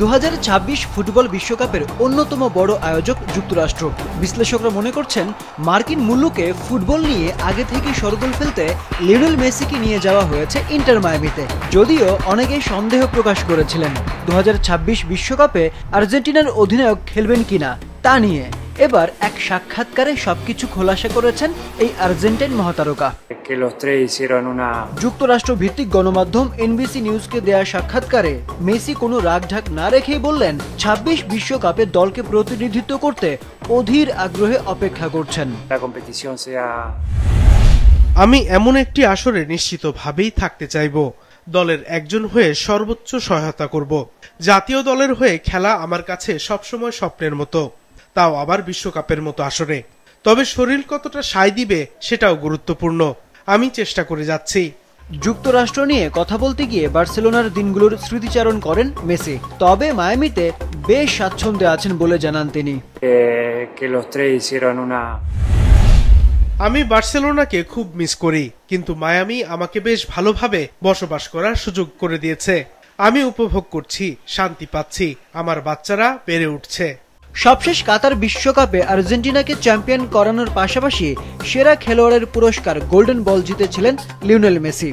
2026 football বিশ্বকাপের অন্যতম বড় আয়োজক যুক্তরাষ্ট্র। বিশ্লেষকরা মনে করছেন মার্কিন মূল্যকে ফুটবল নিয়ে আগে থেকেই শরগোল ফেলতে লিওনেল মেসিকে নিয়ে যাওয়া হয়েছে ইন্টার মায়ামিতে। যদিও অনেকেই সন্দেহ প্রকাশ করেছিলেন 2026 বিশ্বকাপে আর্জেন্টিনার অধিনায়ক খেলবেন কিনা তা নিয়ে। এবার এক সাক্ষাৎকারে সবকিছু খোলাসা করেছেন এই আর্জেন্টাইন মহাতারকা। যুক্তরাষ্ট্র ভিত্তিক গণমাধ্যম এনবিসি নিউজকে দেয়া সাক্ষাৎকারে মেসি কোনো রাগঢাক না রেখেই বললেন 26 বিশ্বকাপে দলকে প্রতিনিধিত্ব করতে অধীর আগ্রহে অপেক্ষা করছেন। আমি এমন একটি আসরে নিশ্চিতভাবেই থাকতে চাইব, দলের একজন হয়ে সর্বোচ্চ সহায়তা করব। জাতীয় দলের হয়ে খেলা আমার কাছে সবসময় স্বপ্নের মতো, তাও আবার বিশ্বকাপের মতো আসরে। তবে শরীর কতটা সায় দিবে সেটাও গুরুত্বপূর্ণ। আমি চেষ্টা করে যাচ্ছি। যুক্তরাষ্ট্র নিয়ে কথা বলতে গিয়ে বার্সেলোনার দিনগুলোর স্মৃতিচারণ করেন মেসি। তবে মায়ামিতে বেশ স্বাচ্ছন্দ্যে আছেন বলে জানান তিনি। আমি বার্সেলোনাকে খুব মিস করি, কিন্তু মায়ামি আমাকে বেশ ভালোভাবে বসবাস করার সুযোগ করে দিয়েছে। আমি উপভোগ করছি, শান্তি পাচ্ছি, আমার বাচ্চারা বেড়ে উঠছে। সবশেষ কাতার বিশ্বকাপে আর্জেন্টিনাকে চ্যাম্পিয়ন করানোর পাশাপাশি সেরা খেলোয়াড়ের পুরস্কার গোল্ডেন বল জিতেছিলেন লিওনেল মেসি।